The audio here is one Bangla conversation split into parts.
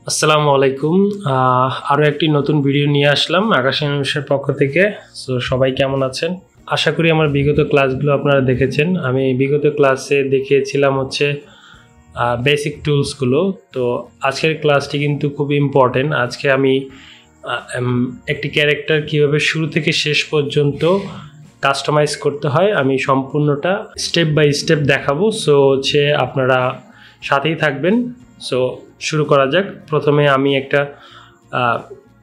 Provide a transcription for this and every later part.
আসসালামু আলাইকুম। আরও একটি নতুন ভিডিও নিয়ে আসলাম আকাশ নিউজের পক্ষ থেকে। সো সবাই কেমন আছেন? আশা করি আমার বিগত ক্লাসগুলো আপনারা দেখেছেন। আমি বিগত ক্লাসে দেখিয়েছিলাম হচ্ছে বেসিক টুলসগুলো। তো আজকের ক্লাসটি কিন্তু খুব ইম্পর্টেন্ট। আজকে আমি একটি ক্যারেক্টার কীভাবে শুরু থেকে শেষ পর্যন্ত কাস্টমাইজ করতে হয় আমি সম্পূর্ণটা স্টেপ বাই স্টেপ দেখাবো। সো হচ্ছে আপনারা সাথেই থাকবেন। সো শুরু করা যাক। প্রথমে আমি একটা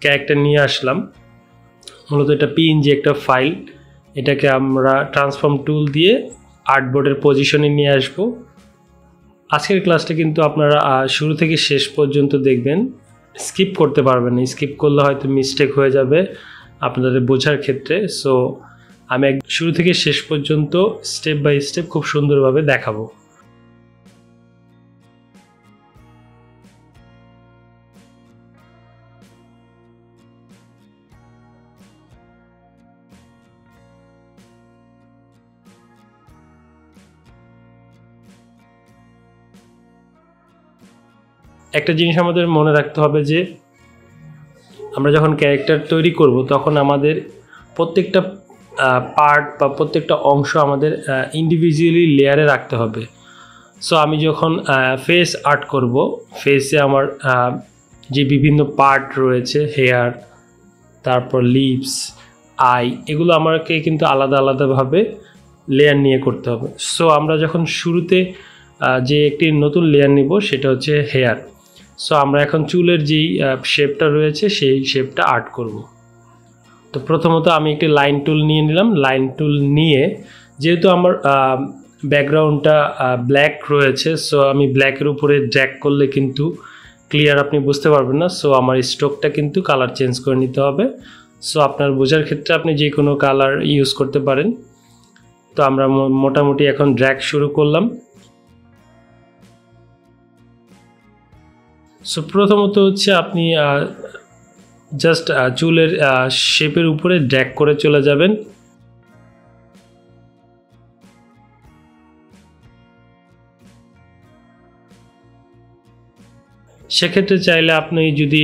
ক্যারেক্টার নিয়ে আসলাম। মূলত এটা পিএনজি একটা ফাইল। এটাকে আমরা ট্রান্সফর্ম টুল দিয়ে আর্টবোর্ডের পজিশনে নিয়ে আসব। আজকের ক্লাসটা কিন্তু আপনারা শুরু থেকে শেষ পর্যন্ত দেখবেন, স্কিপ করতে পারবেন না। স্কিপ করলে হয়তো মিস্টেক হয়ে যাবে আপনাদের বোঝার ক্ষেত্রে। সো আমি শুরু থেকে শেষ পর্যন্ত স্টেপ বাই স্টেপ খুব সুন্দরভাবে দেখাবো। একটা জিনিস আমাদের মনে রাখতে হবে যে আমরা যখন ক্যারেক্টার তৈরি করব তখন আমাদের প্রত্যেকটা পার্ট বা প্রত্যেকটা অংশ আমাদের ইন্ডিভিজুয়ালি লেয়ারে রাখতে হবে। সো আমি যখন ফেস আর্ট করব, ফেসে আমার যে বিভিন্ন পার্ট রয়েছে, হেয়ার, তারপর লিপস, আই, এগুলো আমাকে কিন্তু আলাদা আলাদাভাবে লেয়ার নিয়ে করতে হবে। সো আমরা যখন শুরুতে যে একটি নতুন লেয়ার নিব সেটা হচ্ছে হেয়ার। সো আমরা এখন চুলের যেই শেপটা রয়েছে সেই শেপটা আর্ট করব। তো প্রথমত আমি একটি লাইন টুল নিয়ে নিলাম। লাইন টুল নিয়ে যেহেতু আমার ব্যাকগ্রাউন্ডটা ব্ল্যাক রয়েছে, সো আমি ব্ল্যাকের উপরে ড্র্যাগ করলে কিন্তু ক্লিয়ার আপনি বুঝতে পারবেন না। সো আমার স্ট্রোকটা কিন্তু কালার চেঞ্জ করে নিতে হবে। সো আপনার বোঝার ক্ষেত্রে আপনি যে কোনো কালার ইউজ করতে পারেন। তো আমরা মোটামুটি এখন ড্র্যাগ শুরু করলাম। সো প্রথমত হচ্ছে আপনি জাস্ট চুলের শেপের উপরে ড্র্যাগ করে চলে যাবেন। সেক্ষেত্রে চাইলে আপনি যদি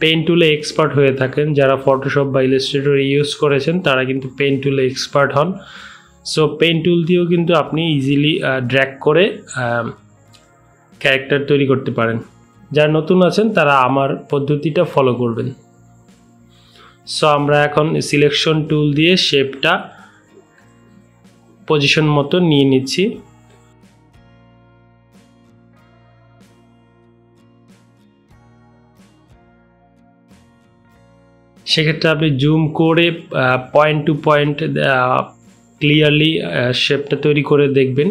পেন টুলে এক্সপার্ট হয়ে থাকেন, যারা ফটোশপ বা ইলাস্ট্রেটর ইউজ করেছেন তারা কিন্তু পেন টুলে এক্সপার্ট হন। সো পেন টুল দিয়েও কিন্তু আপনি ইজিলি ড্র্যাগ করে ক্যারেক্টার তৈরি করতে পারেন। যারা নতুন আছেন তারা আমার পদ্ধতিটা ফলো করবেন। সো আমরা এখন সিলেকশন টুল দিয়ে শেপটা পজিশন মতো নিয়ে নিচ্ছি। সেক্ষেত্রে আপনি জুম করে পয়েন্ট টু পয়েন্ট ক্লিয়ারলি শেপটা তৈরি করে দেখবেন।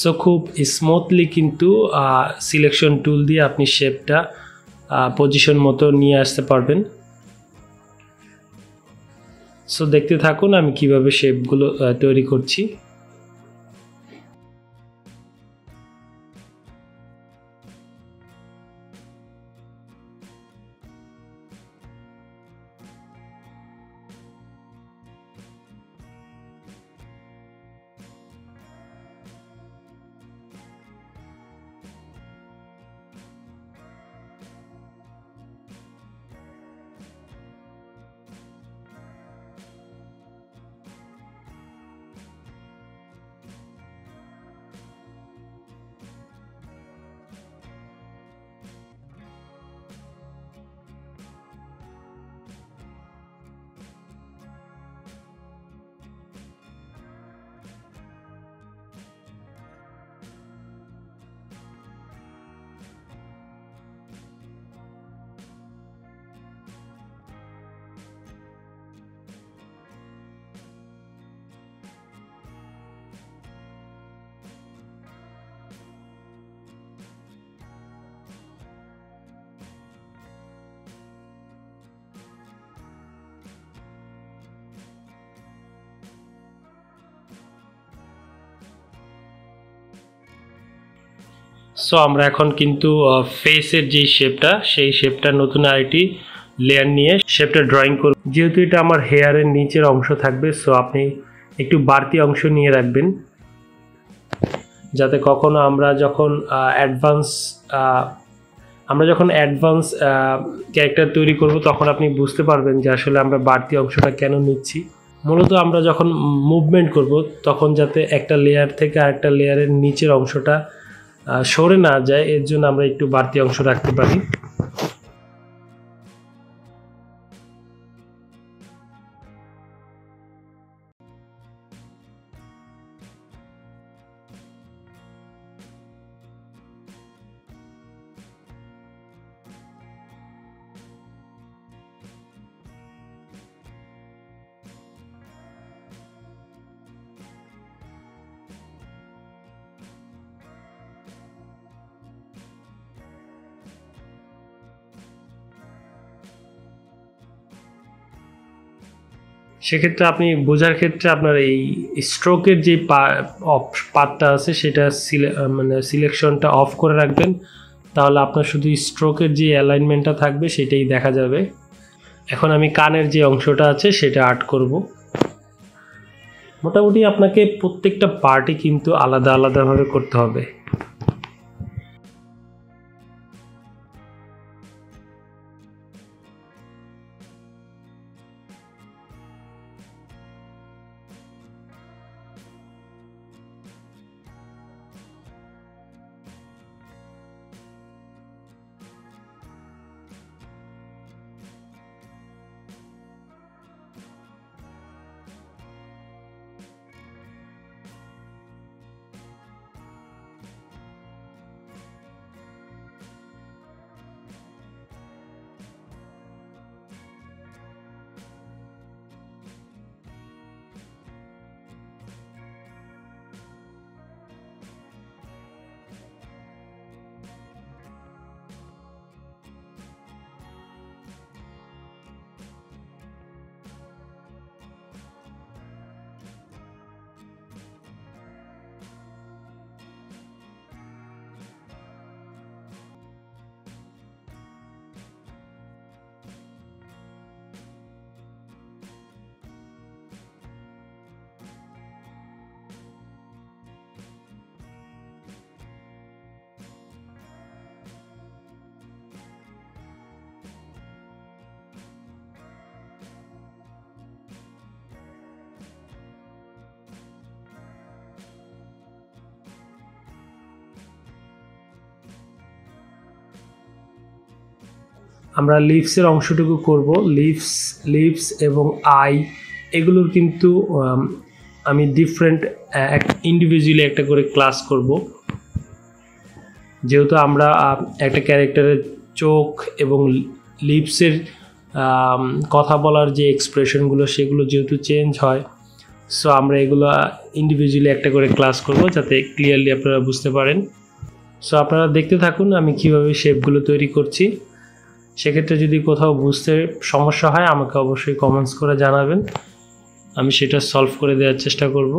সো খুব স্মুথলি কিন্তু সিলেকশন টুল দিয়ে আপনি শেপটা পজিশন মতো নিয়ে আসতে পারবেন। সো দেখতে থাকুন আমি কিভাবে শেপগুলো তৈরি করছি। সো আমরা এখন কিন্তু ফেসের যে শেপটা, সেই শেপটা নতুন আরেকটি লেয়ার নিয়ে শেপটা ড্রয়িং করব। যেহেতু এটা আমার হেয়ারের নিচের অংশ থাকবে, সো আপনি একটু বাড়তি অংশ নিয়ে রাখবেন, যাতে কখনো আমরা যখন অ্যাডভান্স ক্যারেক্টার তৈরি করব তখন আপনি বুঝতে পারবেন যে আসলে আমরা বাড়তি অংশটা কেন নিচ্ছি। মূলত আমরা যখন মুভমেন্ট করব তখন যাতে একটা লেয়ার থেকে আরেকটা লেয়ারের নিচের অংশটা সরে না যায়, এর জন্য আমরা একটু বাড়তি অংশ রাখতে পারি। সেক্ষেত্রে আপনি বোঝার ক্ষেত্রে আপনার এই স্ট্রোকের যে পার্টটা আছে সেটা সিলেকশনটা অফ করে রাখবেন, তাহলে আপনার শুধু স্ট্রোকের যে অ্যালাইনমেন্টটা থাকবে সেটাই দেখা যাবে। এখন আমি কানের যে অংশটা আছে সেটা আর্ট করব। মোটামুটি আপনাকে প্রত্যেকটা পার্টই কিন্তু আলাদা আলাদাভাবে করতে হবে। আমরা লিভসের অংশটুকু করব। লিভস এবং আই এগুলোর কিন্তু আমি ডিফারেন্ট ইন্ডিভিজুয়ালি একটা করে ক্লাস করব। যেহেতু আমরা একটা ক্যারেক্টারের চোখ এবং লিপসের কথা বলার যে এক্সপ্রেশনগুলো সেগুলো যেহেতু চেঞ্জ হয়, সো আমরা এগুলো ইন্ডিভিজুয়ালি একটা করে ক্লাস করব যাতে ক্লিয়ারলি আপনারা বুঝতে পারেন। সো আপনারা দেখতে থাকুন আমি কিভাবে শেপগুলো তৈরি করছি। সেক্ষেত্রে যদি কোথাও বুঝতে সমস্যা হয় আমাকে অবশ্যই কমেন্টস করে জানাবেন, আমি সেটা সলভ করে দেওয়ার চেষ্টা করব।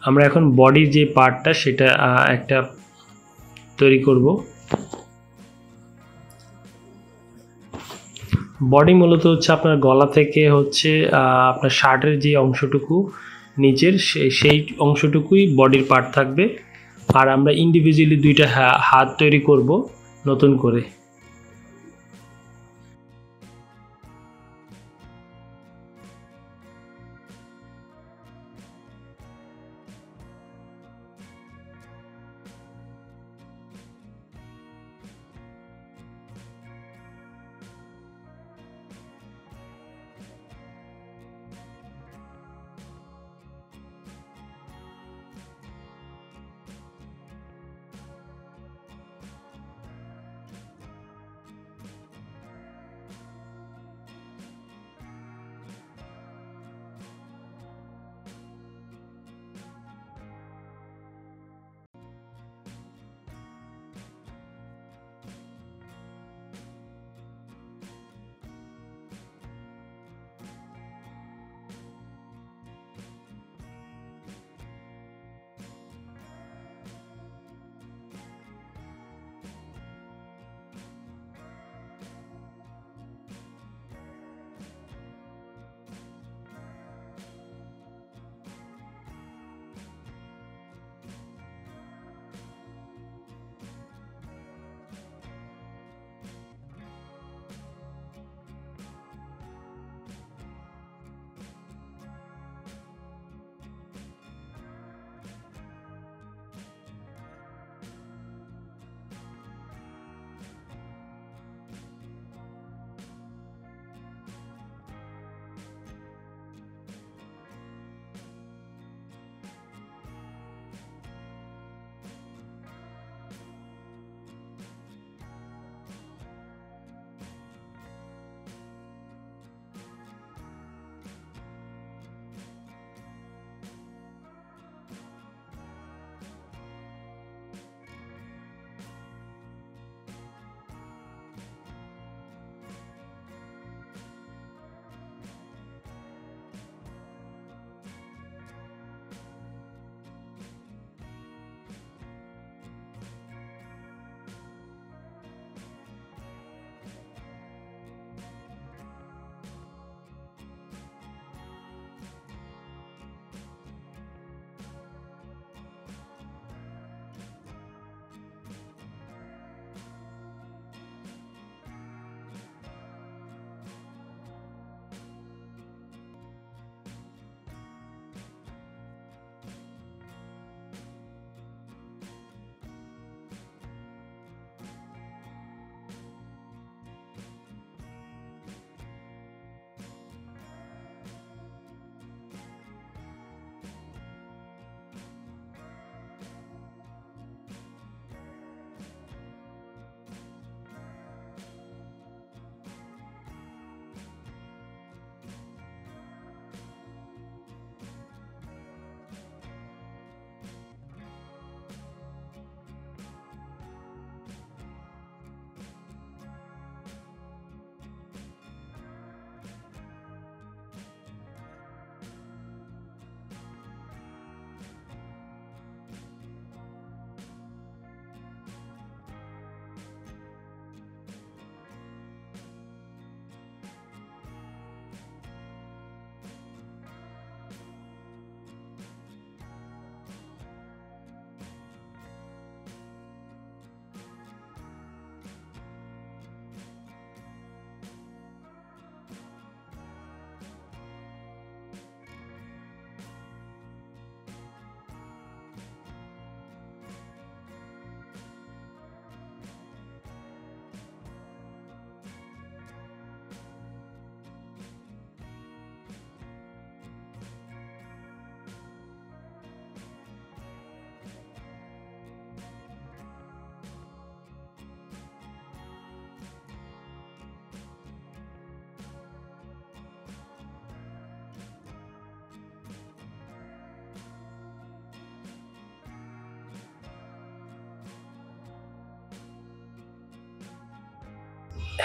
আমরা এখন বডির যে পার্টটা সেটা একটা তৈরি করব। বডি মূলত হচ্ছে আপনার গলা থেকে হচ্ছে আপনার শার্টের যে অংশটুকু নিচের সেই অংশটুকুই বডির পার্ট থাকবে। আর আমরা ইন্ডিভিজুয়ালি দুইটা হাত তৈরি করব নতুন করে।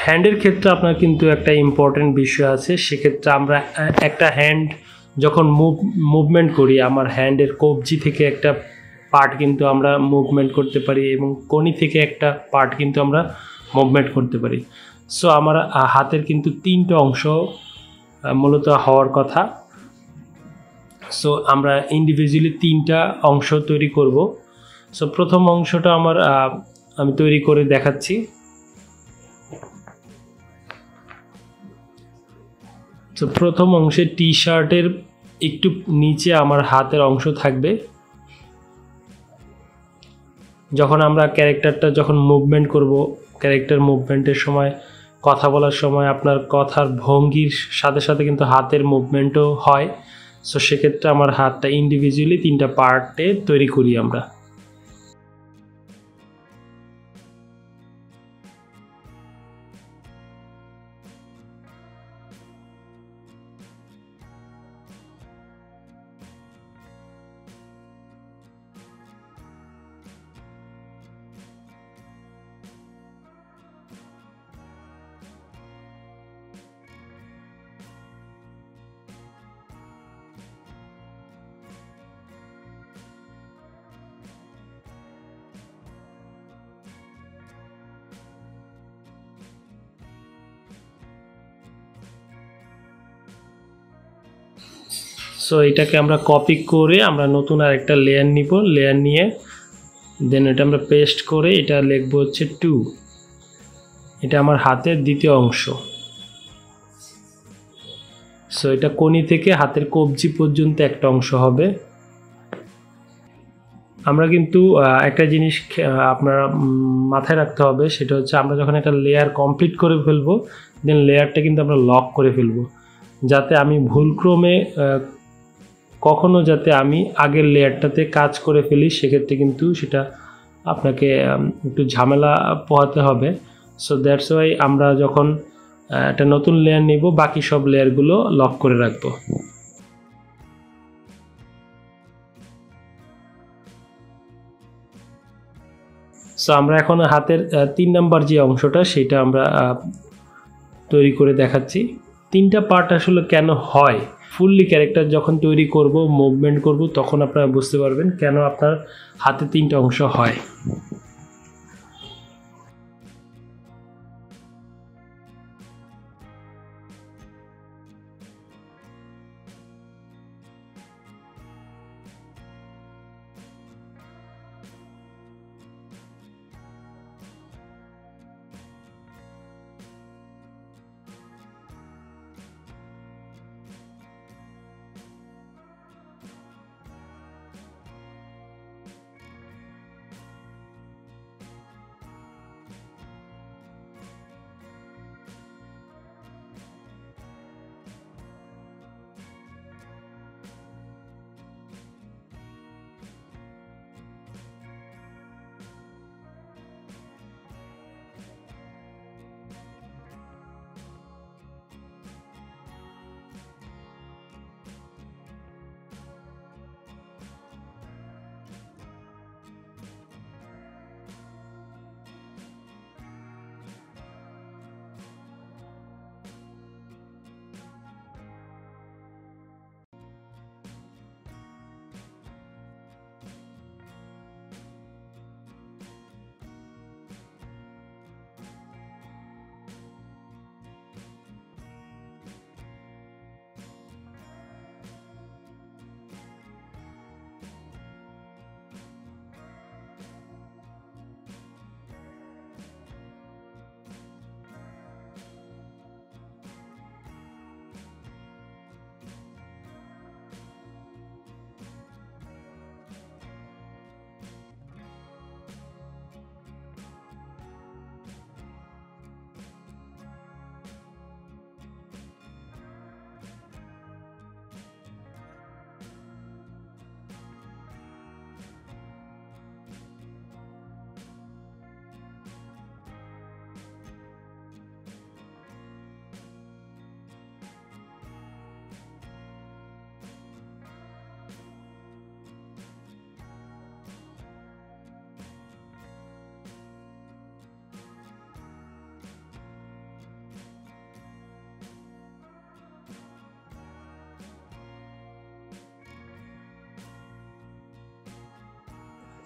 হ্যান্ডের ক্ষেত্রে আপনার কিন্তু একটা ইম্পর্টেন্ট বিষয় আছে। সেক্ষেত্রে আমরা একটা হ্যান্ড যখন মুভমেন্ট করি আমার হ্যান্ডের কবজি থেকে একটা পার্ট কিন্তু আমরা মুভমেন্ট করতে পারি এবং কনি থেকে একটা পার্ট কিন্তু আমরা মুভমেন্ট করতে পারি। সো আমার হাতের কিন্তু 3টা অংশ মূলত হওয়ার কথা। সো আমরা ইন্ডিভিজুয়ালি 3টা অংশ তৈরি করব। সো প্রথম অংশটা আমি তৈরি করে দেখাচ্ছি। তো প্রথম অংশে টি শার্টের একটু নিচে আমার হাতের অংশ থাকবে। যখন আমরা ক্যারেক্টারটা যখন মুভমেন্ট করব, ক্যারেক্টার মুভমেন্টের সময় কথা বলার সময় আপনার কথার ভঙ্গির সাথে সাথে কিন্তু হাতের মুভমেন্টও হয়। সো সেক্ষেত্রে আমার হাতটা ইন্ডিভিজুয়ালি 3টা পার্টে তৈরি করি আমরা। সো এটাকে আমরা কপি করে আমরা নতুন আরেকটা লেয়ার নিব, লেয়ার নিয়ে দেন এটা আমরা পেস্ট করে এটা লিখব হচ্ছে 2। এটা আমার হাতের দ্বিতীয় অংশ। সো এটা কনি থেকে হাতের কবজি পর্যন্ত একটা অংশ হবে। আমরা কিন্তু একটা জিনিস আপনারা মাথায় রাখতে হবে, সেটা হচ্ছে আমরা যখন একটা লেয়ার কমপ্লিট করে ফেলবো দেন লেয়ারটা কিন্তু আমরা লক করে ফেলবো, যাতে আমি ভুলক্রমে কখনো যাতে আমি আগের লেয়ারটাতে কাজ করে ফেলি, সেক্ষেত্রে কিন্তু সেটা আপনাকে একটু ঝামেলা পোহাতে হবে। সো দ্যাটস ওয়াই আমরা যখন একটা নতুন লেয়ার নিব বাকি সব লেয়ারগুলো লক করে রাখবো। সো আমরা এখন হাতের 3 নাম্বার যে অংশটা সেটা আমরা তৈরি করে দেখাচ্ছি। 3টা পার্ট আসলে কেন হয়, ফুললি ক্যারেক্টার যখন তৈরি করব মুভমেন্ট করব তখন আপনারা বুঝতে পারবেন কেন আপনার হাতে 3টা অংশ হয়।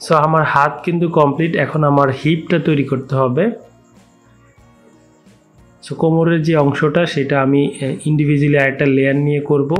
সো আমার হাত কিন্তু কমপ্লিট। এখন আমার হিপটা তৈরি করতে হবে। সো কোমরের যে অংশটা সেটা আমি ইন্ডিভিজুয়ালি একটা লেয়ার নিয়ে করব।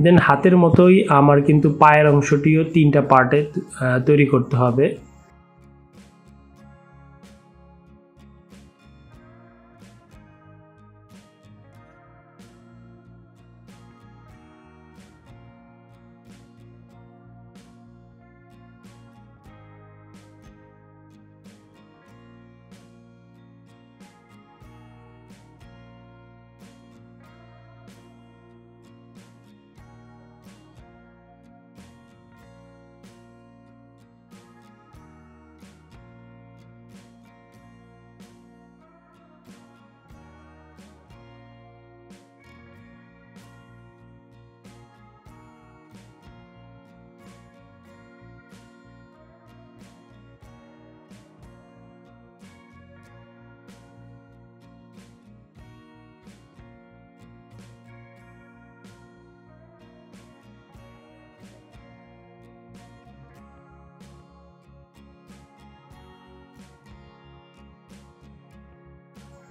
দেন হাতের মতোই আমার কিন্তু পায়ের অংশটিও 3টা পার্টে তৈরি করতে হবে।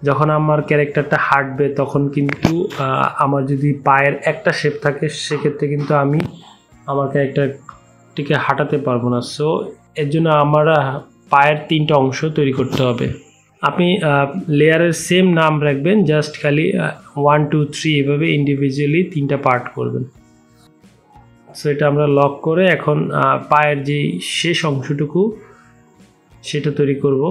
যখন আমার ক্যারেক্টারটা হাঁটবে তখন কিন্তু আমার যদি পায়ের একটা শেপ থাকে সেক্ষেত্রে কিন্তু আমি আমার ক্যারেক্টারটিকে হাঁটাতে পারবো না। সো এর জন্য আমার পায়ের 3টা অংশ তৈরি করতে হবে। আপনি লেয়ারের সেম নাম রাখবেন, জাস্ট খালি 1 2 3 এভাবে ইন্ডিভিজুয়ালি 3টা পার্ট করবেন। সো এটা আমরা লক করে এখন পায়ের যে শেষ অংশটুকু সেটা তৈরি করব।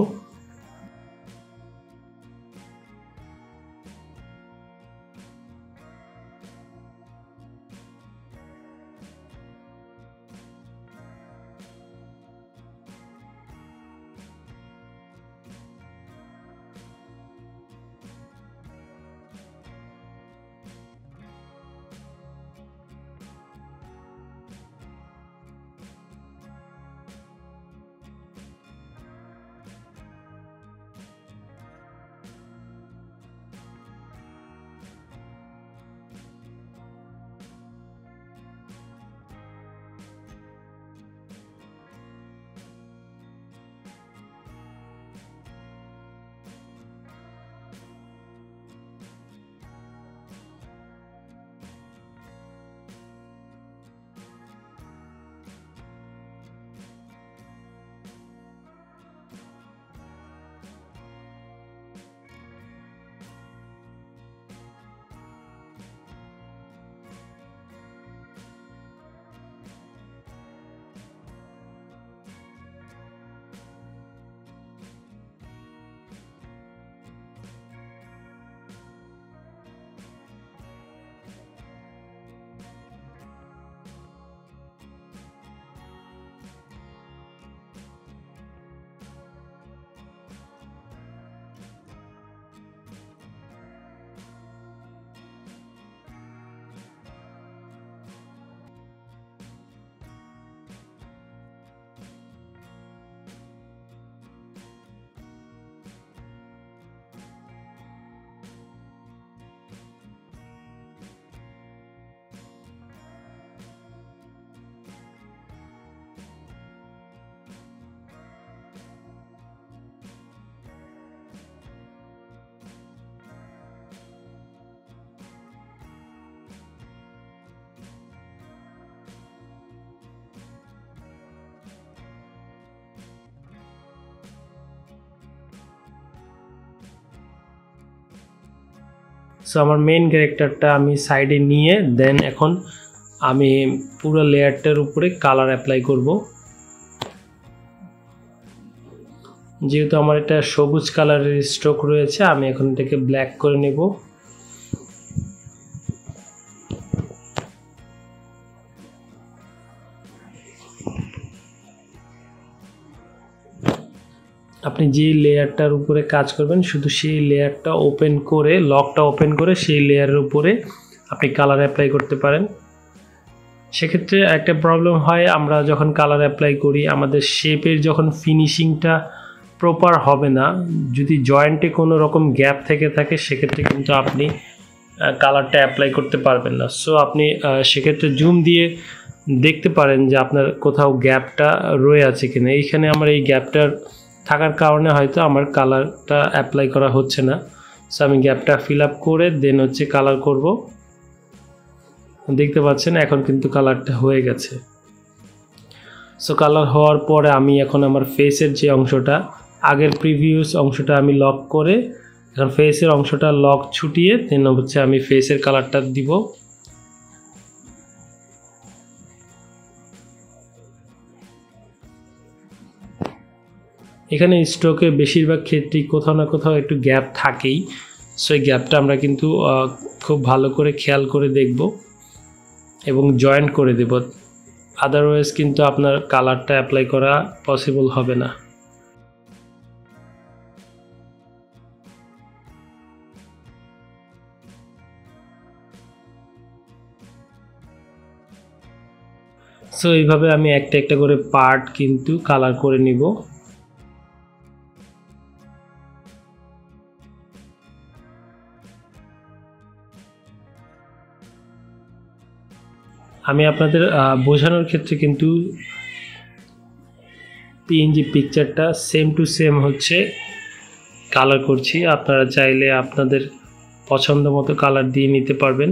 সো আমার মেইন ক্যারেক্টারটা আমি সাইডে নিয়ে দেন এখন আমি পুরো লেয়ারটার উপরে কালার অ্যাপ্লাই করব। যেহেতু আমার এটা সবুজ কালারের স্ট্রোক রয়েছে, আমি এখন এটাকে ব্ল্যাক করে নেব। আপনি যে লেয়ারটার উপরে কাজ করবেন শুধু সেই লেয়ারটা ওপেন করে, লকটা ওপেন করে সেই লেয়ারের উপরে আপনি কালার অ্যাপ্লাই করতে পারেন। সেক্ষেত্রে একটা প্রবলেম হয়, আমরা যখন কালার অ্যাপ্লাই করি আমাদের শেপের যখন ফিনিশিংটা প্রপার হবে না, যদি জয়েন্টে কোনো রকম গ্যাপ থেকে থাকে সেক্ষেত্রে কিন্তু আপনি কালারটা অ্যাপ্লাই করতে পারবেন না। সো আপনি সেক্ষেত্রে জুম দিয়ে দেখতে পারেন যে আপনার কোথাও গ্যাপটা রয়ে আছে কিনা। এইখানে আমার এই গ্যাপটার থাকার কারণে হয়তো আমার কালারটা অ্যাপ্লাই করা হচ্ছে না। সো আমি গ্যাপটা ফিল আপ করে দেন হচ্ছে কালার করব। দেখতে পাচ্ছেন এখন কিন্তু কালারটা হয়ে গেছে। সো কালার হওয়ার পরে আমি এখন আমার ফেসের যে অংশটা, আগের প্রিভিয়াস অংশটা আমি লক করে এখন ফেসের অংশটা লক ছুটিয়ে দেন হচ্ছে আমি ফেসের কালারটা দিব। এখানে স্ট্রোকে বেশিরভাগ ক্ষেত্রেই কোথাও না কোথাও একটু গ্যাপ থাকেই। সো এই গ্যাপটা আমরা কিন্তু খুব ভালো করে খেয়াল করে দেখব এবং জয়েন্ট করে দেব, আদারওয়াইজ কিন্তু আপনার কালারটা অ্যাপ্লাই করা পসিবল হবে না। সো এইভাবে আমি একটা একটা করে পার্ট কিন্তু কালার করে নিব। আমি আপনাদের বোঝানোর ক্ষেত্রে কিন্তু পিএনজি পিকচারটা সেম টু সেম হচ্ছে কালার করছি। আপনারা চাইলে আপনাদের পছন্দ মতো কালার দিয়ে নিতে পারবেন।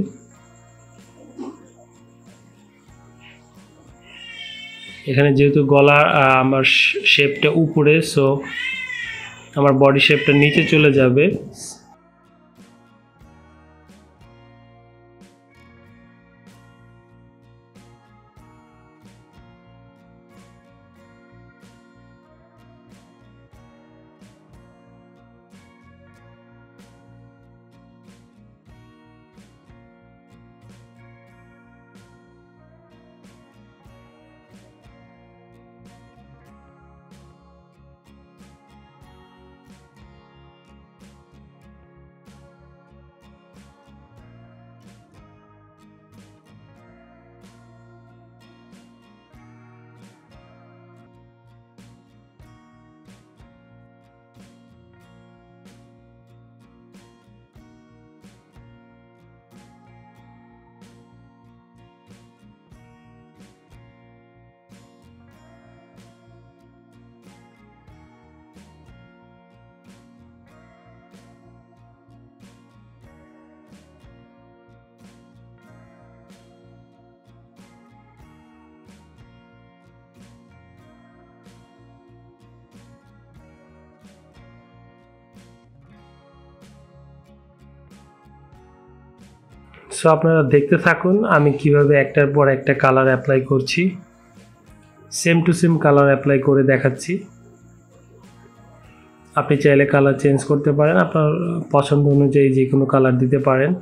এখানে যেহেতু গলা আমার শেপটা উপরে, সো আমার বডি শেপটা নিচে চলে যাবে। সো আপনারা দেখতে থাকুন আমি কিভাবে একটার পর একটা কালার অ্যাপ্লাই করছি, same to same colour apply করে দেখাচ্ছি। আপনি চাইলে কালার চেঞ্জ করতে পারেন, আপনার পছন্দ অনুযায়ী যে কোনো কালার দিতে পারেন।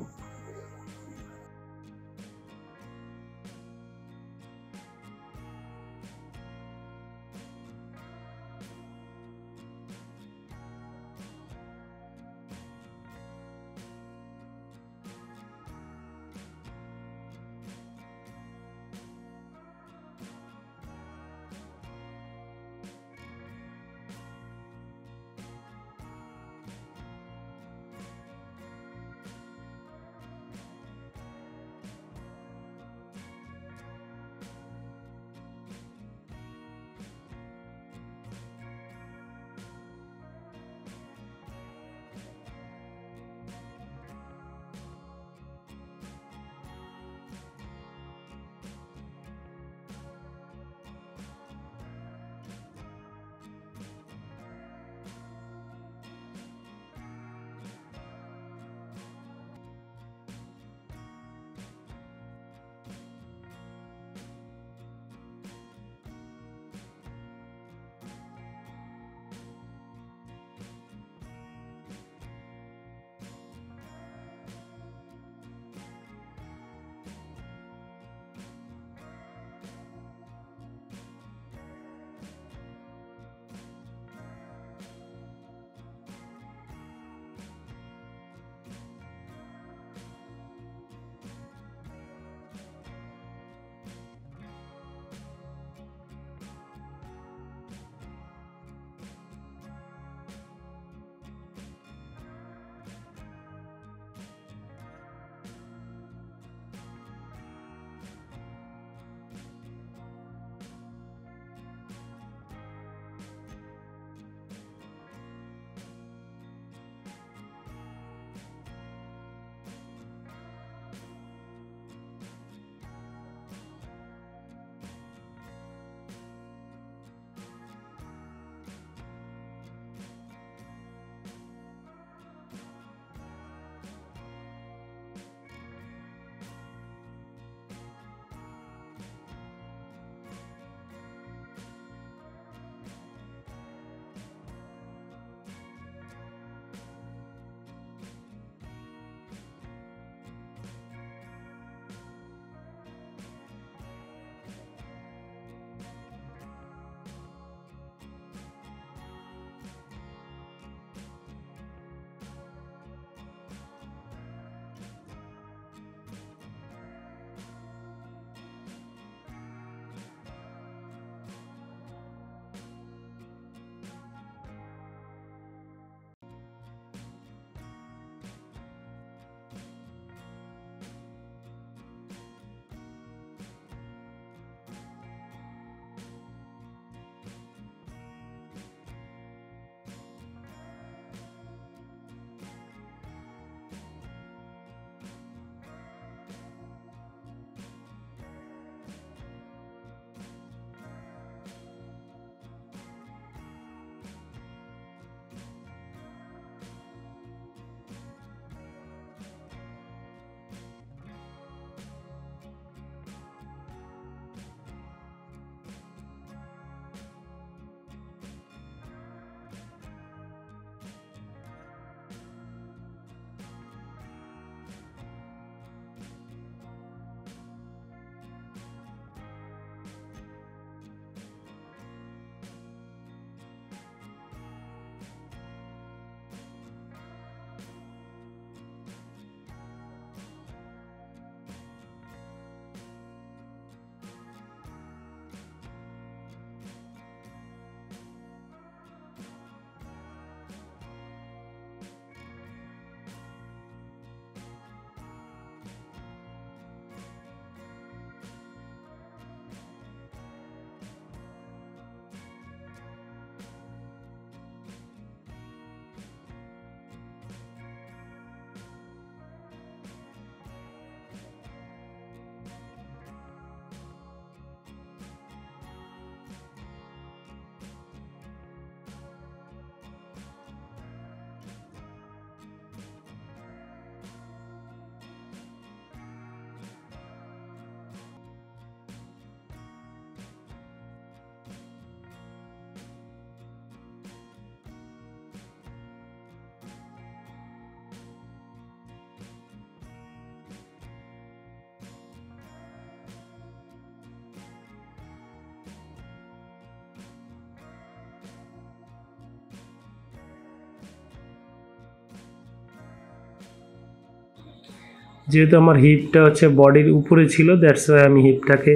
যেহেতু আমার হিপটা হচ্ছে বডির উপরে ছিল, দ্যাটস ওয়াই আমি হিপটাকে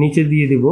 নিচে দিয়ে দিব।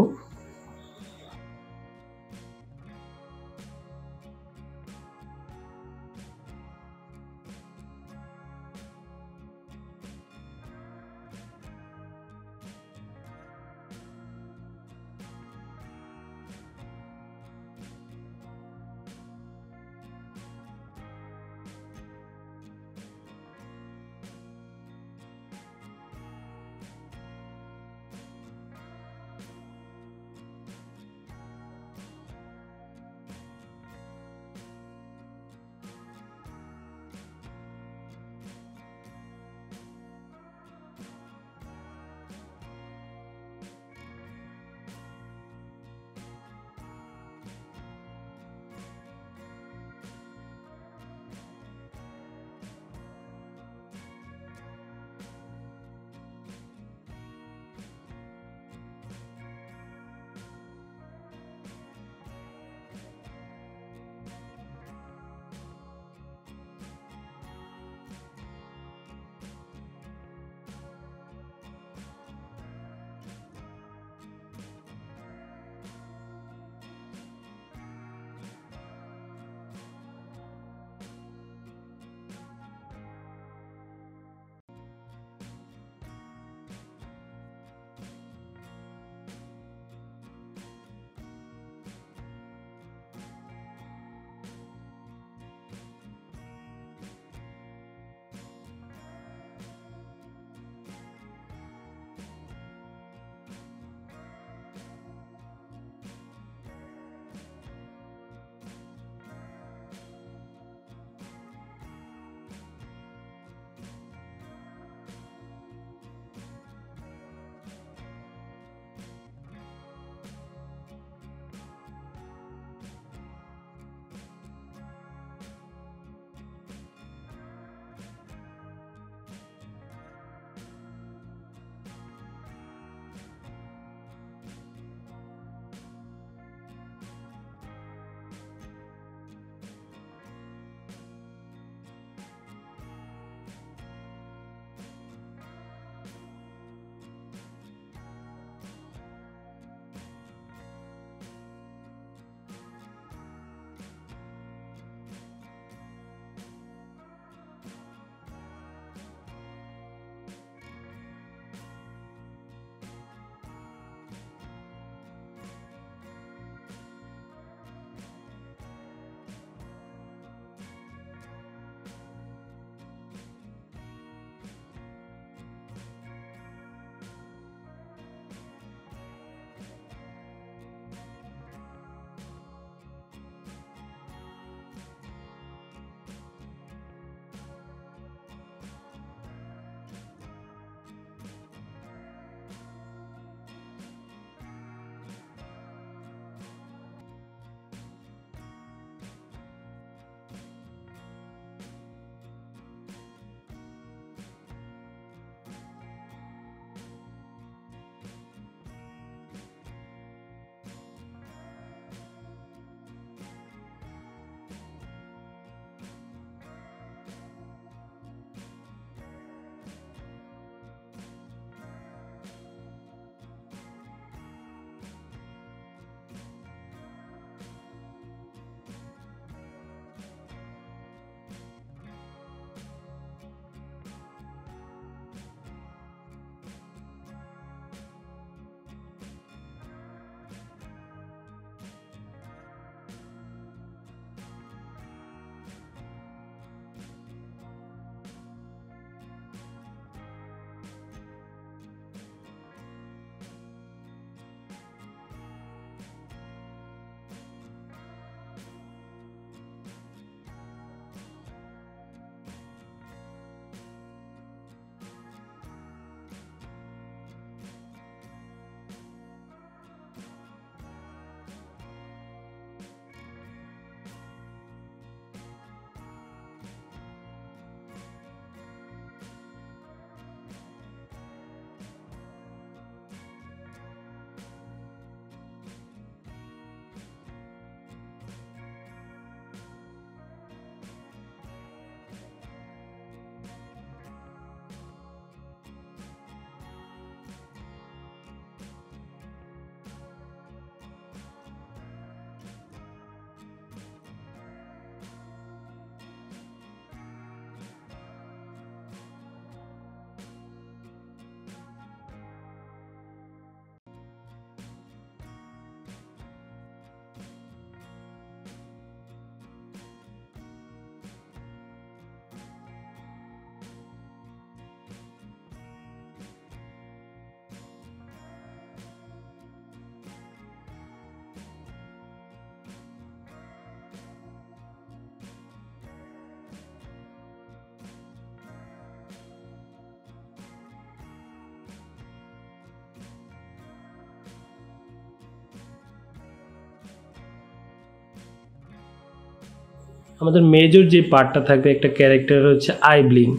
আমাদের মেজর যে পার্টটা থাকবে একটা ক্যারেক্টার হচ্ছে আই ব্লিঙ্ক।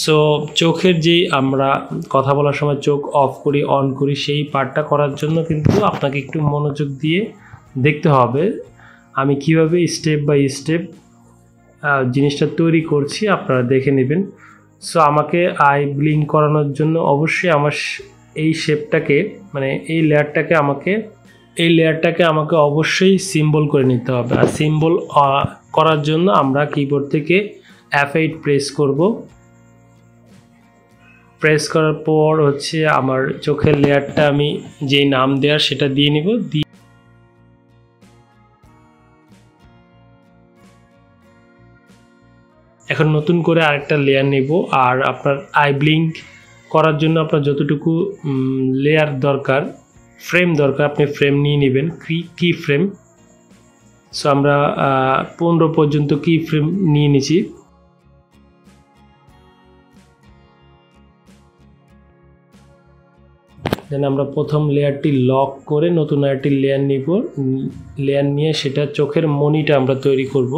সো চোখের যেই আমরা কথা বলার সময় চোখ অফ করি অন করি সেই পার্টটা করার জন্য কিন্তু আপনাকে একটু মনোযোগ দিয়ে দেখতে হবে আমি কিভাবে স্টেপ বাই স্টেপ জিনিসটা তৈরি করছি, আপনারা দেখে নেবেন। সো আমাকে আই ব্লিঙ্ক করানোর জন্য অবশ্যই আমার এই শেপটাকে মানে এই লেয়ারটাকে আমাকে অবশ্যই সিম্বল করে নিতে হবে। আর সিম্বল করার জন্য আমরা কিবোর্ড থেকে F8 প্রেস করব। প্রেস করার পর হচ্ছে আমার চোখের লেয়ারটা আমি যেই নাম দেওয়ার সেটা দিয়ে নিব। এখন নতুন করে আরেকটা লেয়ার নেব। আর আপনার আই ব্লিঙ্ক করার জন্য আপনার যতটুকু লেয়ার দরকার, ফ্রেম দরকার, আপনি ফ্রেম নিয়ে নেবেন, কি ফ্রেম। সো আমরা 15 পর্যন্ত কি ফ্রেম নিয়ে নিছি। দেন আমরা প্রথম লেয়ারটি লক করে নতুন আরেকটি লেয়ার নিব। লেয়ার নিয়ে সেটা চোখের মনিটা আমরা তৈরি করব।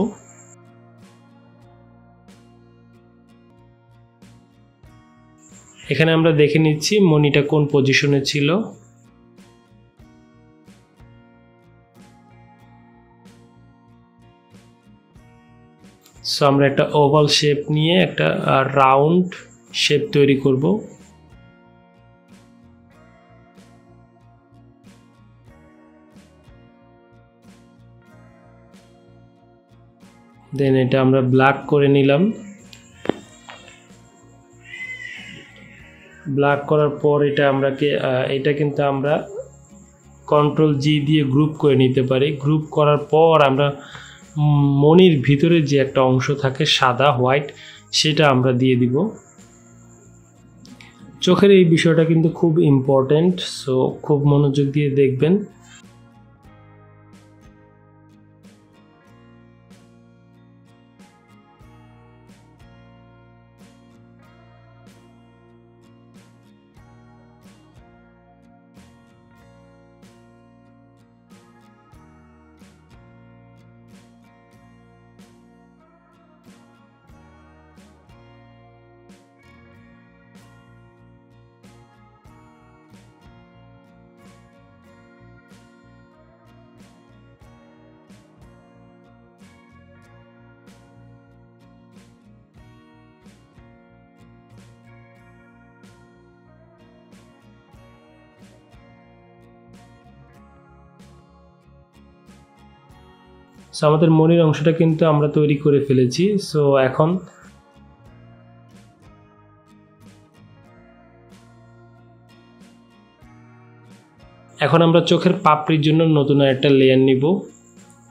এখানে আমরা দেখে নিচ্ছি মনিটা কোন পজিশনে ছিল। সো আমরা একটা ওভাল শেপ নিয়ে একটা রাউন্ড শেপ তৈরি করব। দেন এটা আমরা ব্ল্যাক করে নিলাম। ব্ল্যাক করার পর এটা কিন্তু আমরা Ctrl+G দিয়ে গ্রুপ করে নিতে পারি। গ্রুপ করার পর আমরা মনির ভিতরে যে একটা অংশ থাকে সাদা হোয়াইট, সেটা আমরা দিয়ে দিব। চোখের এই বিষয়টা কিন্তু খুব ইম্পর্টেন্ট, সো খুব মনোযোগ দিয়ে দেখবেন। সো আমাদের মনির অংশটা কিন্তু আমরা তৈরি করে ফেলেছি। সো এখন আমরা চোখের পাপড়ির জন্য নতুন একটা লেয়ার নিব।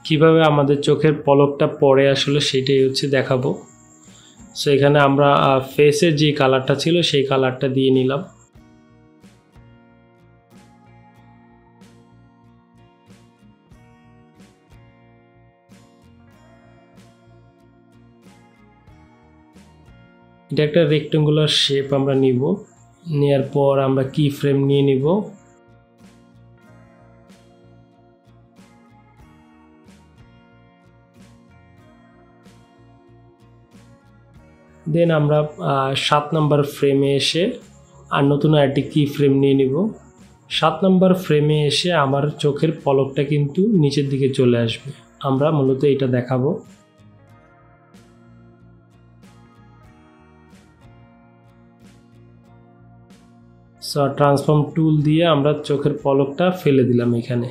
কিভাবে আমাদের চোখের পলকটা পড়ে আসলে সেটাই হচ্ছে দেখাবো। সো এখানে আমরা ফেসের যে কালারটা ছিল সেই কালারটা দিয়ে নিলাম। এটা একটা রেক্ট্যাঙ্গুলার শেপ আমরা নিব। নেওয়ার পর আমরা কি ফ্রেম নিয়ে নিব। দেন আমরা 7 নাম্বার ফ্রেমে এসে আর নতুন আরেকটি কি ফ্রেম নিয়ে নিব। 7 নাম্বার ফ্রেমে এসে আমার চোখের পলকটা কিন্তু নিচের দিকে চলে আসবে। আমরা মূলত এটা দেখাবো। সো ট্রান্সফর্ম টুল দিয়ে আমরা চোখের পলকটা ফেলে দিলাম এখানে।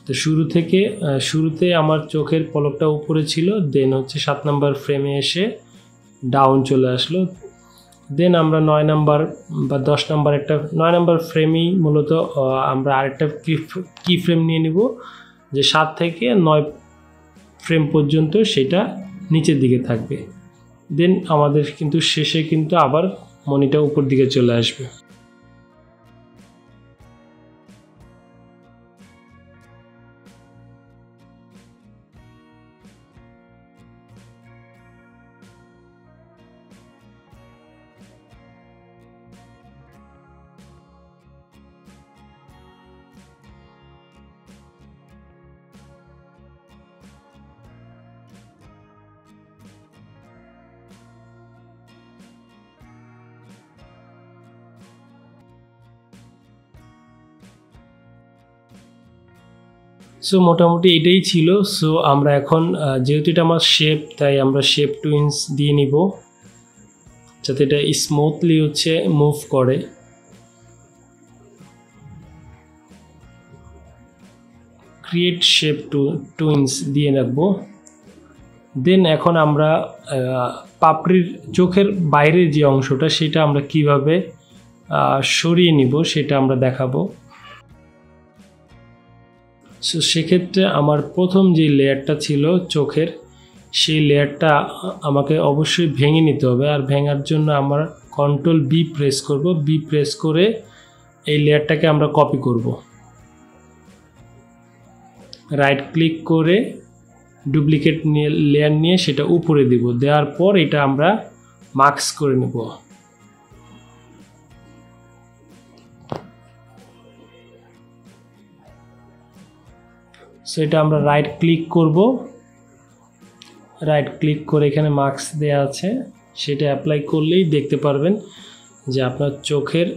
তো শুরুতে আমার চোখের পলকটা উপরে ছিল, দেন হচ্ছে 7 নাম্বার ফ্রেমে এসে ডাউন চলে আসলো। দেন আমরা 9 নাম্বার বা 10 নাম্বার 9 নাম্বার ফ্রেমেই মূলত আমরা আরেকটা কি ফ্রেম নিয়ে নিব, যে 7 থেকে 9 ফ্রেম পর্যন্ত সেটা নিচের দিকে থাকবে। দেন আমাদের কিন্তু শেষে কিন্তু আবার মনিটা উপর দিকে চলে আসবে। সো মোটামুটি এটাই ছিল। সো আমরা এখন যেহেতু এটা আমার শেপ, তাই আমরা শেপ টুইন্স দিয়ে নিব যাতে এটা স্মুথলি হচ্ছে মুভ করে। ক্রিয়েট শেপ টুইন্স দিয়ে রাখবো। দেন এখন আমরা পাপড়ির চোখের বাইরের যে অংশটা সেটা আমরা কিভাবে সরিয়ে নিব সেটা আমরা দেখাবো। সো সেক্ষেত্রে আমার প্রথম যে লেয়ারটা ছিল চোখের, সেই লেয়ারটা আমাকে অবশ্যই ভেঙে নিতে হবে। আর ভেঙার জন্য আমার কন্ট্রোল বি প্রেস করব। বি প্রেস করে এই লেয়ারটাকে আমরা কপি করব। রাইট ক্লিক করে ডুপ্লিকেট লেয়ার নিয়ে সেটা উপরে দিব। দেওয়ার পর এটা আমরা মাস্ক করে নেব। সো এটা আমরা রাইট ক্লিক করব। রাইট ক্লিক করে এখানে মাস্ক দেওয়া আছে, সেটা অ্যাপ্লাই করলেই দেখতে পারবেন যে আপনার চোখের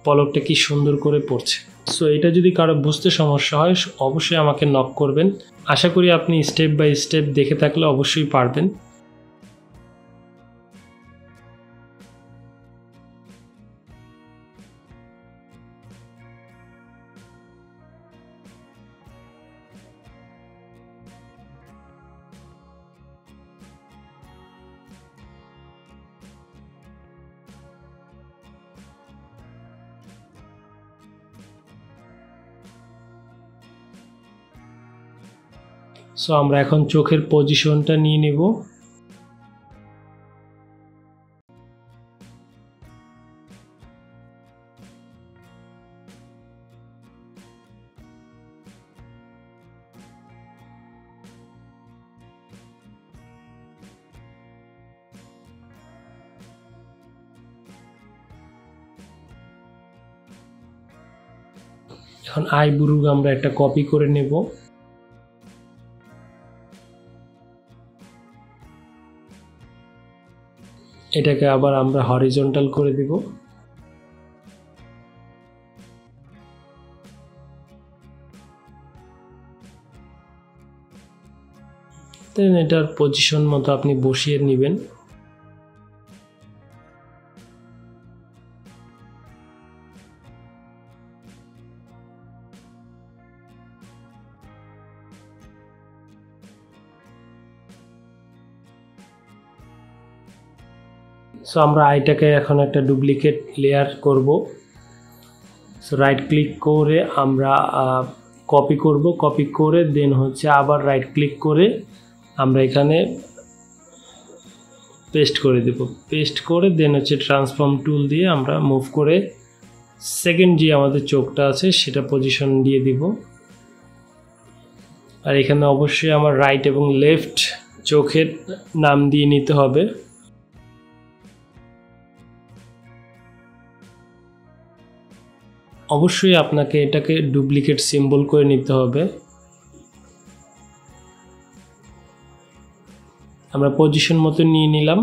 পলকটা কি সুন্দর করে পড়ছে। সো এটা যদি কারো বুঝতে সমস্যা হয় অবশ্যই আমাকে নক করবেন। আশা করি আপনি স্টেপ বাই স্টেপ দেখে থাকলে অবশ্যই পারবেন। সো আমরা এখন চোখের পজিশনটা নিয়ে নেব। এখন আইব্রু আমরা একটা কপি করে নেব। এটাকে আবার আমরা হরিজন্টাল করে দিব। দেন এটার পজিশন মতো আপনি বসিয়ে নেবেন। সো আমরা আইটাকে এখন একটা ডুপ্লিকেট লেয়ার করব। সো রাইট ক্লিক করে আমরা কপি করব। কপি করে দেন হচ্ছে আবার রাইট ক্লিক করে আমরা এখানে পেস্ট করে দেব। পেস্ট করে দেন হচ্ছে ট্রান্সফর্ম টুল দিয়ে আমরা মুভ করে সেকেন্ড যে আমাদের চোখটা আছে সেটা পজিশন দিয়ে দিব। আর এখানে অবশ্যই আমার রাইট এবং লেফট চোখের নাম দিয়ে নিতে হবে। অবশ্যই আপনাকে এটাকে ডুপ্লিকেট সিম্বল করে নিতে হবে। আমরা পজিশন মতো নিয়ে নিলাম।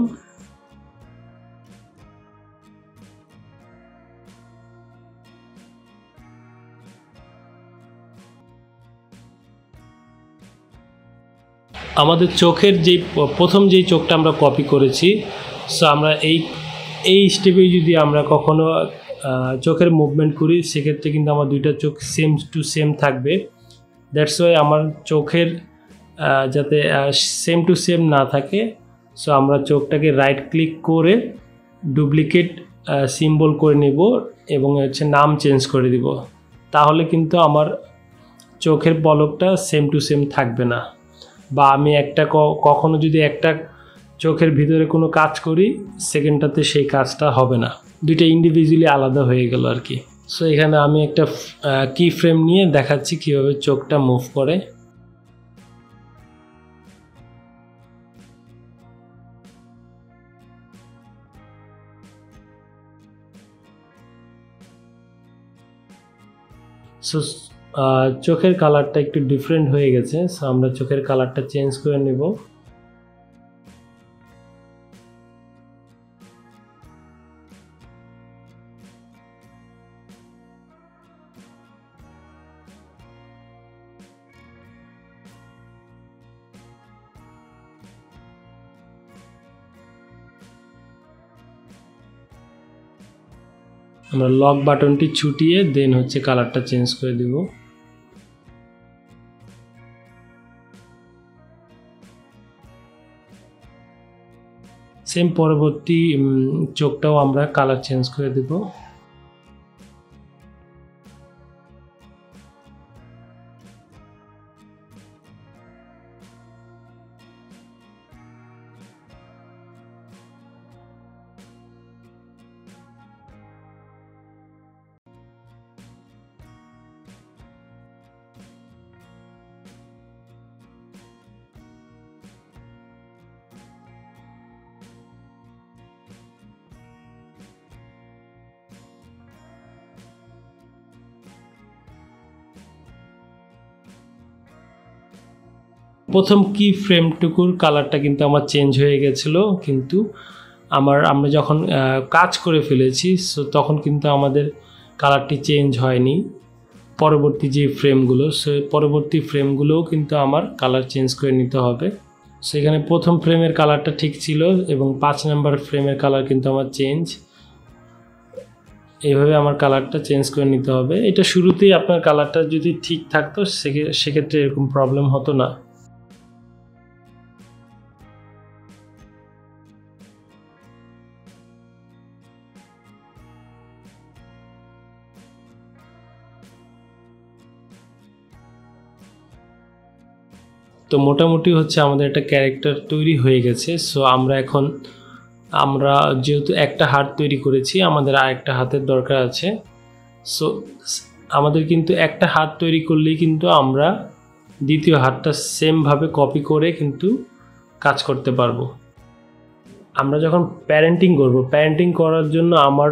আমাদের চোখের প্রথম যেই চোখটা আমরা কপি করেছি, সো আমরা এই স্টেপে যদি আমরা কখনো চোখের মুভমেন্ট করি সেক্ষেত্রে কিন্তু আমার দুইটা চোখ সেম টু সেম থাকবে। দ্যাটস ওয়াই আমার চোখের যাতে সেম টু সেম না থাকে, সো আমরা চোখটাকে রাইট ক্লিক করে ডুপ্লিকেট সিম্বল করে নিব এবং হচ্ছে নাম চেঞ্জ করে দিব। তাহলে কিন্তু আমার চোখের পলকটা সেম টু সেম থাকবে না। বা আমি কখনো যদি একটা চোখের ভিতরে কোনো কাজ করি সেকেন্ডটাতে সেই কাজটা হবে না, দুইটা ইন্ডিভিজুয়ালি আলাদা হয়ে গেল আর কি। সো এখানে আমি একটা কি ফ্রেম নিয়ে দেখাচ্ছি কীভাবে চোখটা মুভ করে। সো চোখের কালারটা একটু ডিফারেন্ট হয়ে গেছে। সো আমরা চোখের কালারটা চেঞ্জ করে নেব। আমরা লক বাটনটি ছুটিয়ে দেন হচ্ছে কালারটা চেঞ্জ করে দিব। সেম পরবর্তী চোখটাও আমরা কালার চেঞ্জ করে দেব। প্রথম কি ফ্রেমটুকুর কালারটা কিন্তু আমার চেঞ্জ হয়ে গেছিলো, কিন্তু আমরা যখন কাজ করে ফেলেছি সো তখন কিন্তু আমাদের কালারটি চেঞ্জ হয়নি। পরবর্তী যে ফ্রেমগুলো, সো পরবর্তী ফ্রেমগুলোও কিন্তু আমার কালার চেঞ্জ করে নিতে হবে। সেখানে প্রথম ফ্রেমের কালারটা ঠিক ছিল এবং 5 নাম্বার ফ্রেমের কালার কিন্তু আমার চেঞ্জ। এইভাবে আমার কালারটা চেঞ্জ করে নিতে হবে। এটা শুরুতেই আপনার কালারটা যদি ঠিক থাকতো সেক্ষেত্রে এরকম প্রবলেম হতো না। তো মোটামুটি হচ্ছে আমাদের একটা ক্যারেক্টার তৈরি হয়ে গেছে। সো আমরা যেহেতু একটা হাত তৈরি করেছি, আমাদের আরেকটা হাতের দরকার আছে। সো আমাদের কিন্তু একটা হাত তৈরি করলেই কিন্তু আমরা দ্বিতীয় হাতটা সেমভাবে কপি করে কিন্তু কাজ করতে পারবো। আমরা যখন প্যারেন্টিং করব, প্যারেন্টিং করার জন্য আমার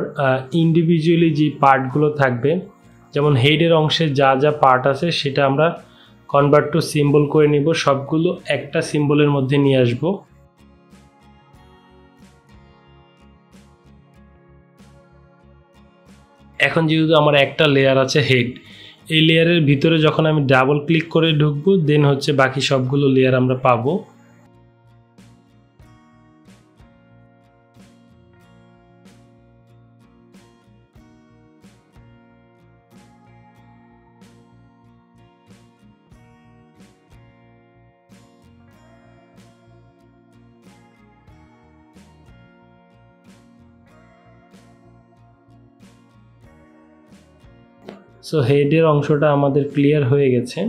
ইন্ডিভিজুয়ালি যে পার্টগুলো থাকবে, যেমন হেডের অংশে যা যা পার্ট আছে সেটা আমরা কনভার্ট টু সিম্বল করে নিব, সবগুলো একটা সিম্বলের মধ্যে নিয়ে আসব। এখন যেহেতু আমার একটা লেয়ার আছে হেড, এই লেয়ারের ভিতরে যখন আমি ডাবল ক্লিক করে ঢুকবো দেন হচ্ছে বাকি সবগুলো লেয়ার আমরা পাবো। সো হেডের অংশটা আমাদের ক্লিয়ার হয়ে গেছে।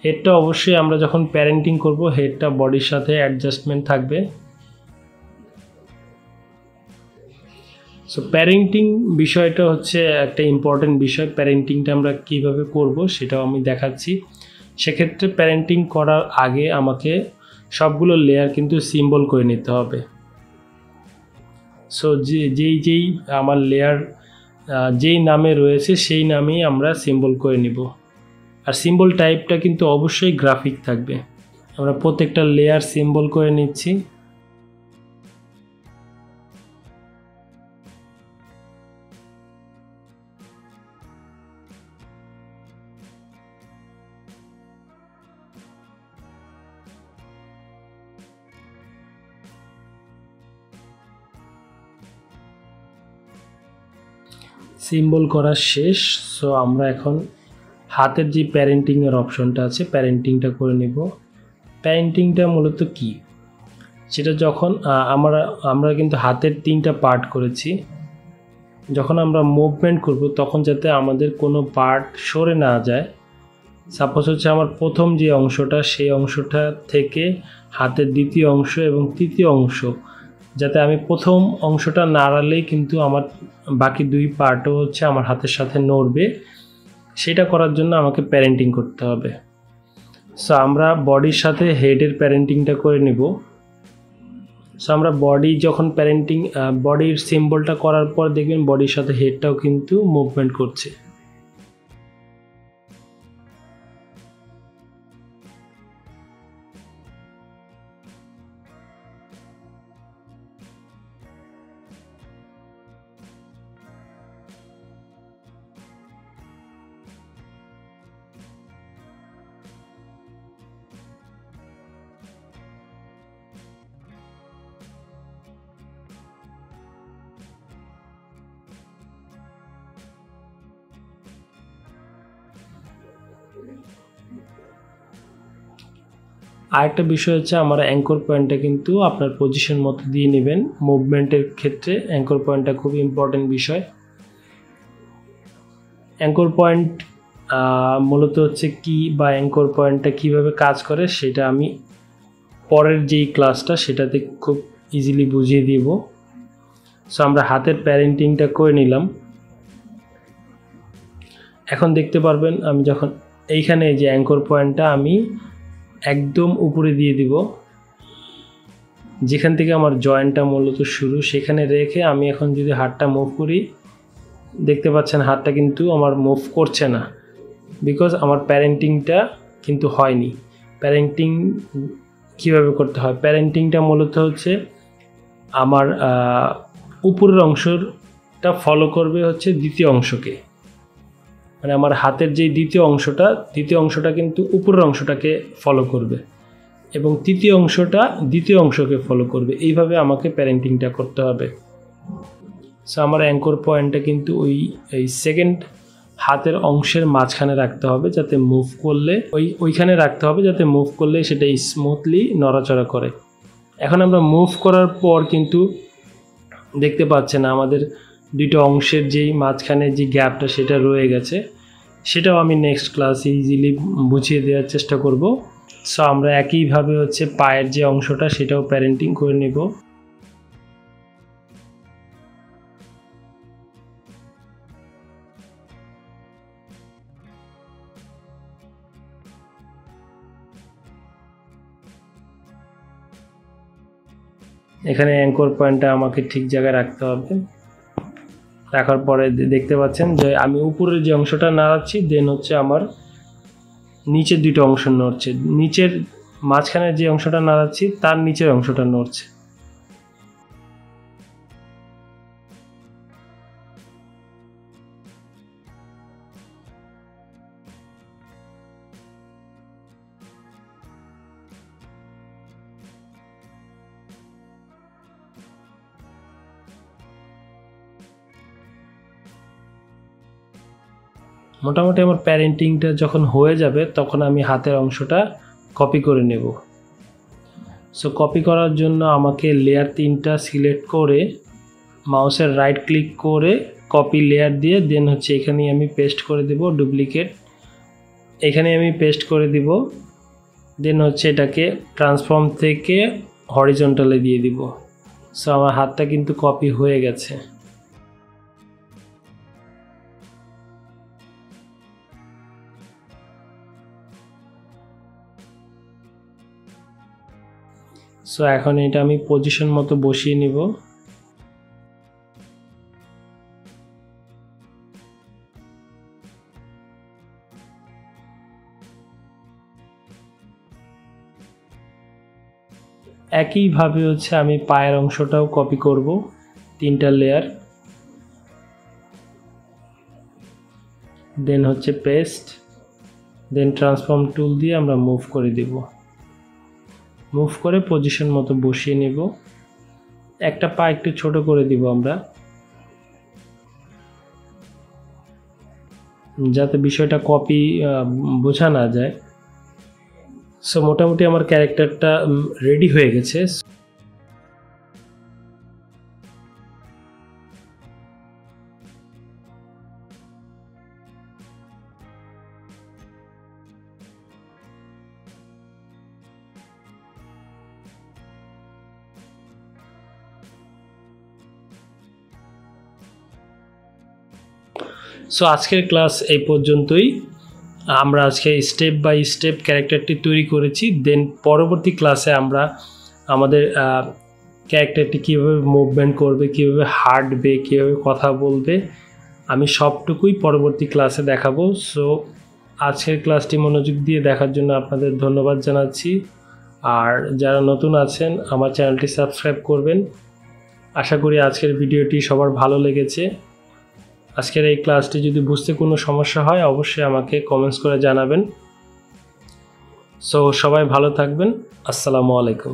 হেডটা অবশ্যই আমরা যখন প্যারেন্টিং করব হেডটা বডির সাথে অ্যাডজাস্টমেন্ট থাকবে। সো প্যারেন্টিং বিষয়টা হচ্ছে একটা ইম্পর্টেন্ট বিষয়। প্যারেন্টিংটা আমরা কীভাবে করব সেটাও আমি দেখাচ্ছি। সেক্ষেত্রে প্যারেন্টিং করার আগে আমাকে সবগুলো লেয়ার কিন্তু সিম্বল করে নিতে হবে। সো যেই আমার লেয়ার যেই নামে রয়েছে সেই নামেই আমরা সিম্বল করে নিব। আর সিম্বল টাইপটা কিন্তু অবশ্যই গ্রাফিক থাকবে। আমরা প্রত্যেকটা লেয়ার সিম্বল করে নিচ্ছি। সিম্বল করা শেষ। সো আমরা এখন হাতের যে প্যারেন্টিংয়ের অপশনটা আছে প্যারেন্টিংটা করে নেব। প্যারেন্টিংটা মূলত কি, সেটা যখন আমরা কিন্তু হাতের 3টা পার্ট করেছি, যখন আমরা মুভমেন্ট করব তখন যাতে আমাদের কোনো পার্ট সরে না যায়। সাপোজ হচ্ছে আমার প্রথম যে অংশটা সেই অংশটা থেকে হাতের দ্বিতীয় অংশ এবং তৃতীয় অংশ যাতে আমি প্রথম অংশটা নাড়ালেই কিন্তু আমার বাকি 2 পার্টও হচ্ছে আমার হাতের সাথে নড়বে, সেটা করার জন্য আমাকে প্যারেন্টিং করতে হবে। সো আমরা বডির সাথে হেডের প্যারেন্টিংটা করে নিব। সো আমরা বডি যখন প্যারেন্টিং বডির সিম্বলটা করার পর দেখবেন বডির সাথে হেডটাও কিন্তু মুভমেন্ট করছে। আরেকটা বিষয় হচ্ছে আমার অ্যাঙ্কর পয়েন্টটা কিন্তু আপনার পজিশন মতো দিয়ে নেবেন। মুভমেন্টের ক্ষেত্রে অ্যাঙ্কর পয়েন্টটা খুব ইম্পর্টেন্ট বিষয়। অ্যাঙ্কর পয়েন্ট মূলত হচ্ছে কি বা অ্যাঙ্কর পয়েন্টটা কিভাবে কাজ করে সেটা আমি পরের যেই ক্লাসটা সেটাতে খুব ইজিলি বুঝিয়ে দিব। সো আমরা হাতের প্যারেন্টিংটা করে নিলাম। এখন দেখতে পারবেন আমি যখন এইখানে যে অ্যাঙ্কর পয়েন্টটা আমি একদম উপরে দিয়ে দিব, যেখান থেকে আমার জয়েন্টটা মূলত শুরু সেখানে রেখে আমি এখন যদি হাতটা মুভ করি, দেখতে পাচ্ছেন হাতটা কিন্তু আমার মুভ করছে না, বিকজ আমার প্যারেন্টিংটা কিন্তু হয়নি। প্যারেন্টিং কীভাবে করতে হয়? প্যারেন্টিংটা মূলত হচ্ছে আমার উপরের অংশটা ফলো করবে হচ্ছে দ্বিতীয় অংশকে, মানে আমার হাতের যে দ্বিতীয় অংশটা কিন্তু উপরের অংশটাকে ফলো করবে এবং তৃতীয় অংশটা দ্বিতীয় অংশকে ফলো করবে। এইভাবে আমাকে প্যারেন্টিংটা করতে হবে। সো আমার অ্যাঙ্কর পয়েন্টটা কিন্তু এই সেকেন্ড হাতের অংশের মাঝখানে রাখতে হবে, যাতে মুভ করলে ওইখানে রাখতে হবে যাতে মুভ করলে সেটা স্মুথলি নড়াচড়া করে। এখন আমরা মুভ করার পর কিন্তু দেখতে পাচ্ছেন আমাদের দুটো অংশের যেই মাঝখানে যে গ্যাপটা সেটা রয়ে গেছে, সেটাও আমি নেক্সট ক্লাসে ইজিলি বুঝিয়ে দেওয়ার চেষ্টা করব। সো আমরা একইভাবে হচ্ছে পায়ের যে অংশটা সেটাও প্যারেন্টিং করে নেব। এখানে অ্যাঙ্কর পয়েন্টটা আমাকে ঠিক জায়গায় রাখতে হবে। রাখার পরে দেখতে পাচ্ছেন যে আমি উপরের যে অংশটা নাড়াচ্ছি, দেন হচ্ছে আমার নিচের দুটো অংশ নড়ছে। নিচের মাঝখানের যে অংশটা নাড়াচ্ছি তার নিচের অংশটা নড়ছে। মোটামুটি আমার প্যারেন্টিংটা যখন হয়ে যাবে তখন আমি হাতের অংশটা কপি করে নেব। সো কপি করার জন্য আমাকে লেয়ার 3টা সিলেক্ট করে মাউসের রাইট ক্লিক করে কপি লেয়ার দিয়ে দেন হচ্ছে এখানে আমি পেস্ট করে দেব ডুপ্লিকেট, এখানে আমি পেস্ট করে দিব। দেন হচ্ছে এটাকে ট্রান্সফর্ম থেকে হরিজন্টালে দিয়ে দিব। সো আমার হাতটা কিন্তু কপি হয়ে গেছে। সো এখন এটা আমি পজিশন মতো বসিয়ে নিব। একইভাবে হচ্ছে আমি পায়ের অংশটাও কপি করব, 3টা লেয়ার। দেন হচ্ছে পেস্ট, দেন ট্রান্সফর্ম টুল দিয়ে আমরা মুভ করে দিব। মুভ করে পজিশন মতো বসিয়ে নেব। একটা পা একটু ছোট করে দিব আমরা, যাতে বিষয়টা কপি বোঝা না যায়। সো মোটামুটি আমার ক্যারেক্টারটা রেডি হয়ে গেছে। সো আজকের ক্লাস এই পর্যন্তই। আমরা আজকে স্টেপ বাই স্টেপ ক্যারেক্টারটি তৈরি করেছি। দেন পরবর্তী ক্লাসে আমরা আমাদের ক্যারেক্টারটি কীভাবে মুভমেন্ট করবে, কীভাবে হাঁটবে, কীভাবে কথা বলবে, আমি সবটুকুই পরবর্তী ক্লাসে দেখাবো। সো আজকের ক্লাসটি মনোযোগ দিয়ে দেখার জন্য আপনাদের ধন্যবাদ জানাচ্ছি। আর যারা নতুন আছেন আমার চ্যানেলটি সাবস্ক্রাইব করবেন। আশা করি আজকের ভিডিওটি সবার ভালো লেগেছে। আজকের এই ক্লাসটি যদি বুঝতে কোনো সমস্যা হয় অবশ্যই আমাকে কমেন্টস করে জানাবেন। সো সবাই ভালো থাকবেন। আসসালামু আলাইকুম।